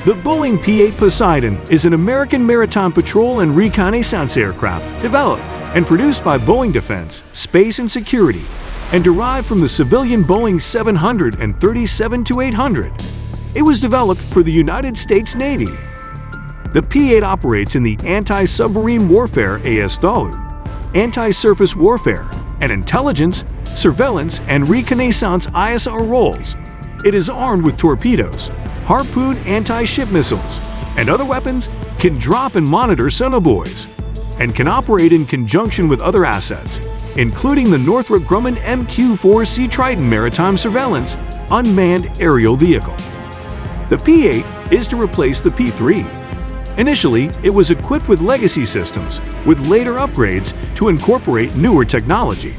The Boeing P-8 Poseidon is an American maritime patrol and reconnaissance aircraft developed and produced by Boeing Defense, Space and Security, and derived from the civilian Boeing 737-800. It was developed for the United States Navy. The P-8 operates in the anti-submarine warfare ASUW, anti-surface warfare, and intelligence, surveillance, and reconnaissance ISR roles. It is armed with torpedoes, Harpoon anti-ship missiles, and other weapons, can drop and monitor sonobuoys, and can operate in conjunction with other assets, including the Northrop Grumman MQ-4C Triton maritime surveillance unmanned aerial vehicle. The P-8 is to replace the P-3. Initially, it was equipped with legacy systems, with later upgrades to incorporate newer technology.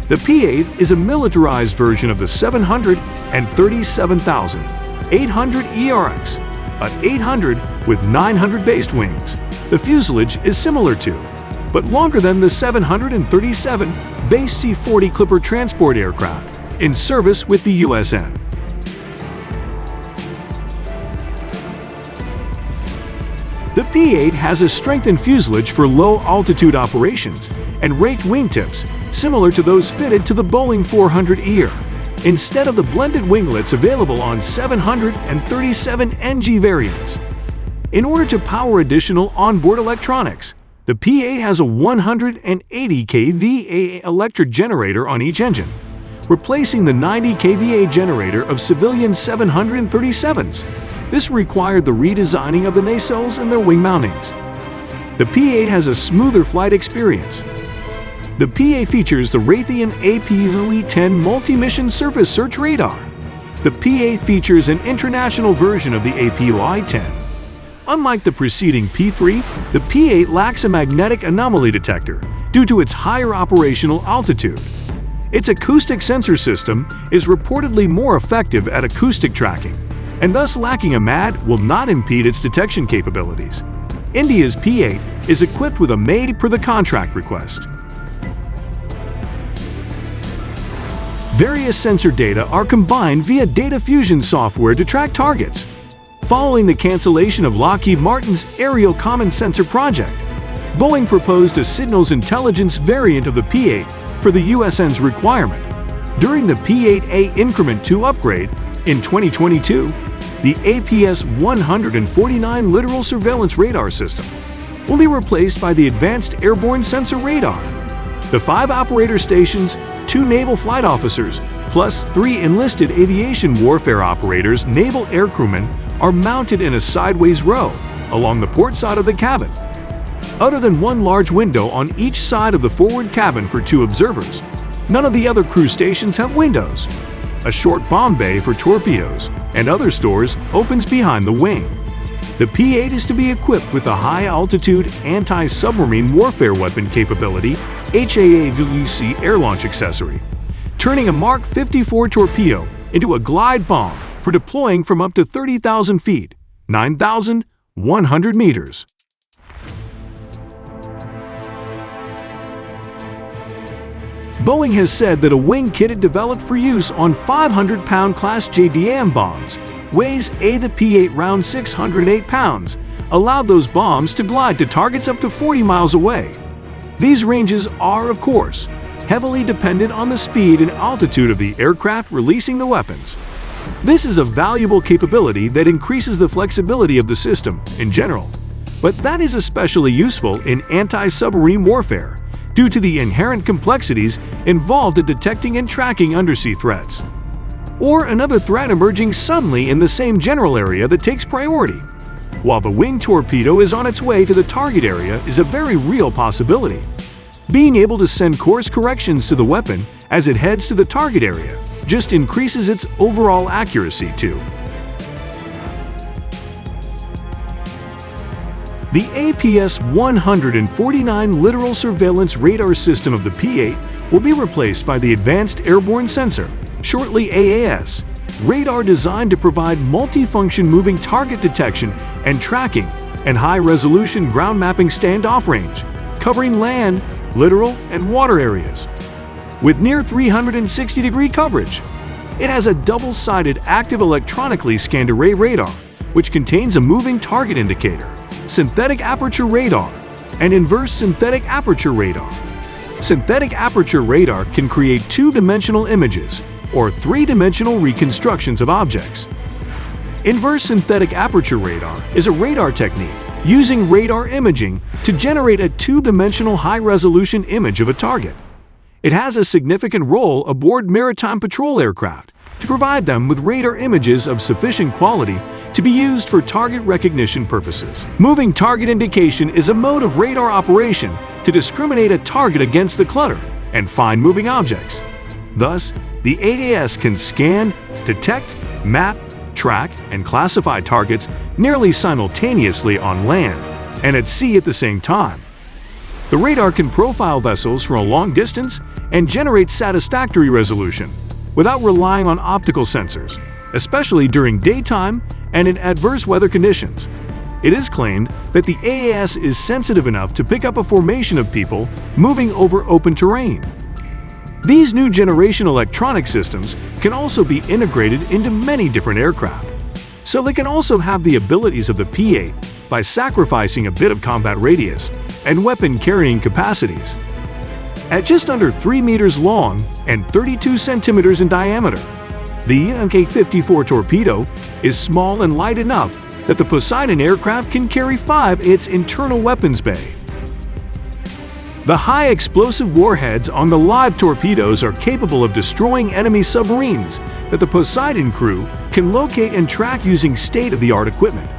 The P-8 is a militarized version of the 737,800 ERX, an 800 with 900 based wings. The fuselage is similar to, but longer than the 737 base C-40 Clipper transport aircraft in service with the USN. The P-8 has a strengthened fuselage for low-altitude operations and raked wingtips, similar to those fitted to the Boeing 400ER, instead of the blended winglets available on 737 NG variants. In order to power additional onboard electronics, the P-8 has a 180 kVA electric generator on each engine, replacing the 90 kVA generator of civilian 737s. This required the redesigning of the nacelles and their wing mountings. The P-8 has a smoother flight experience. The P-8 features the Raytheon APU-10 multi-mission surface search radar. The P-8 features an international version of the APU-10. Unlike the preceding P-3, the P-8 lacks a magnetic anomaly detector due to its higher operational altitude. Its acoustic sensor system is reportedly more effective at acoustic tracking, and thus lacking a MAD will not impede its detection capabilities. India's P-8 is equipped with a made-per-the-contract request. Various sensor data are combined via data fusion software to track targets. Following the cancellation of Lockheed Martin's Aerial Common Sensor project, Boeing proposed a signals intelligence variant of the P-8 for the USN's requirement. During the P-8A Increment 2 upgrade in 2022, the APS-149 littoral surveillance radar system will be replaced by the Advanced Airborne Sensor Radar. The 5 operator stations, 2 naval flight officers, plus 3 enlisted aviation warfare operators, naval aircrewmen, are mounted in a sideways row along the port side of the cabin. Other than one large window on each side of the forward cabin for 2 observers, none of the other crew stations have windows. A short bomb bay for torpedoes and other stores opens behind the wing. The P-8 is to be equipped with the high-altitude anti-submarine warfare weapon capability HAAWC air launch accessory, turning a Mark 54 torpedo into a glide bomb for deploying from up to 30,000 feet, 9,100 meters. Boeing has said that a wing kitted developed for use on 500-pound class JDAM bombs weighs the P-8 round 608 pounds, allowed those bombs to glide to targets up to 40 miles away. These ranges are, of course, heavily dependent on the speed and altitude of the aircraft releasing the weapons. This is a valuable capability that increases the flexibility of the system in general, but that is especially useful in anti-submarine warfare due to the inherent complexities involved in detecting and tracking undersea threats, or another threat emerging suddenly in the same general area that takes priority. While the wing torpedo is on its way to the target area is a very real possibility. Being able to send course corrections to the weapon as it heads to the target area just increases its overall accuracy too. The APS-149 littoral surveillance radar system of the P-8 will be replaced by the Advanced Airborne Sensor, shortly AAS, radar designed to provide multifunction moving target detection and tracking and high-resolution ground mapping standoff range, covering land, littoral, and water areas. With near 360-degree coverage, it has a double-sided active electronically scanned array radar which contains a moving target indicator, synthetic aperture radar, and inverse synthetic aperture radar. Synthetic aperture radar can create two-dimensional images or three-dimensional reconstructions of objects. Inverse synthetic aperture radar is a radar technique using radar imaging to generate a two-dimensional high-resolution image of a target. It has a significant role aboard maritime patrol aircraft to provide them with radar images of sufficient quality to be used for target recognition purposes. Moving target indication is a mode of radar operation to discriminate a target against the clutter and find moving objects. Thus, the AAS can scan, detect, map, track, and classify targets nearly simultaneously on land and at sea at the same time. The radar can profile vessels from a long distance and generate satisfactory resolution without relying on optical sensors, especially during daytime and in adverse weather conditions. It is claimed that the AAS is sensitive enough to pick up a formation of people moving over open terrain. These new generation electronic systems can also be integrated into many different aircraft, so they can also have the abilities of the P-8 by sacrificing a bit of combat radius and weapon carrying capacities. At just under 3 meters long and 32 centimeters in diameter, the MK-54 torpedo is small and light enough that the Poseidon aircraft can carry 5 in its internal weapons bay. The high explosive warheads on the live torpedoes are capable of destroying enemy submarines that the Poseidon crew can locate and track using state-of-the-art equipment.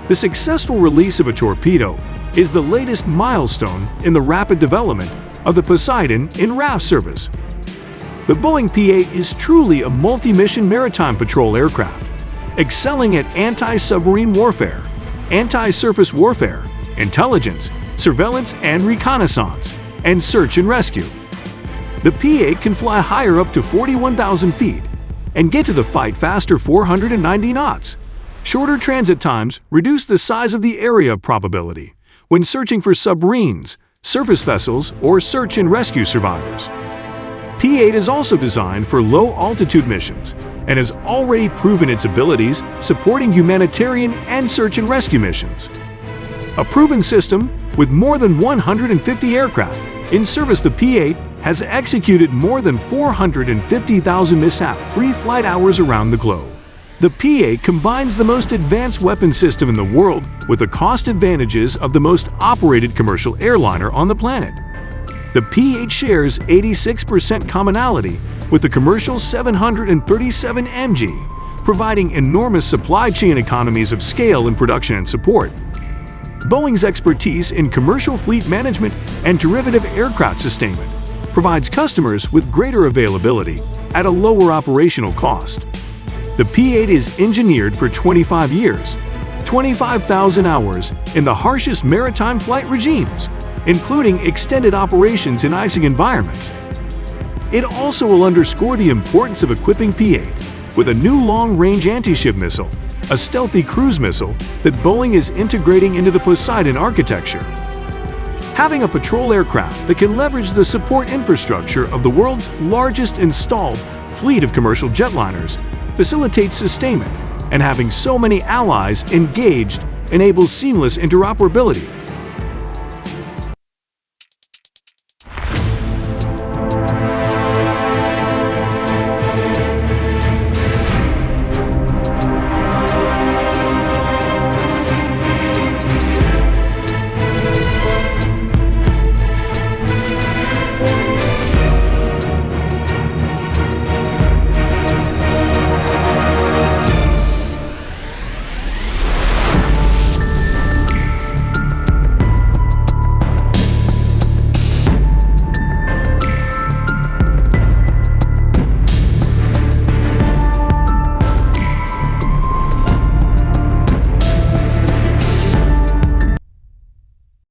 The successful release of a torpedo is the latest milestone in the rapid development of the Poseidon in RAF service. The Boeing P-8 is truly a multi-mission maritime patrol aircraft, excelling at anti-submarine warfare, anti-surface warfare, intelligence, surveillance and reconnaissance, and search and rescue. The P-8 can fly higher up to 41,000 feet and get to the fight faster 490 knots. Shorter transit times reduce the size of the area of probability when searching for submarines, surface vessels, or search and rescue survivors. P-8 is also designed for low-altitude missions and has already proven its abilities supporting humanitarian and search and rescue missions. A proven system with more than 150 aircraft in service, the P-8 has executed more than 450,000 mishap-free flight hours around the globe. The P-8 combines the most advanced weapon system in the world with the cost advantages of the most operated commercial airliner on the planet. The P-8 shares 86% commonality with the commercial 737 MG, providing enormous supply chain economies of scale in production and support. Boeing's expertise in commercial fleet management and derivative aircraft sustainment provides customers with greater availability at a lower operational cost. The P-8 is engineered for 25 years, 25,000 hours in the harshest maritime flight regimes, including extended operations in icing environments. It also will underscore the importance of equipping P-8 with a new long-range anti-ship missile, a stealthy cruise missile that Boeing is integrating into the Poseidon architecture. Having a patrol aircraft that can leverage the support infrastructure of the world's largest installed fleet of commercial jetliners facilitates sustainment, and having so many allies engaged enables seamless interoperability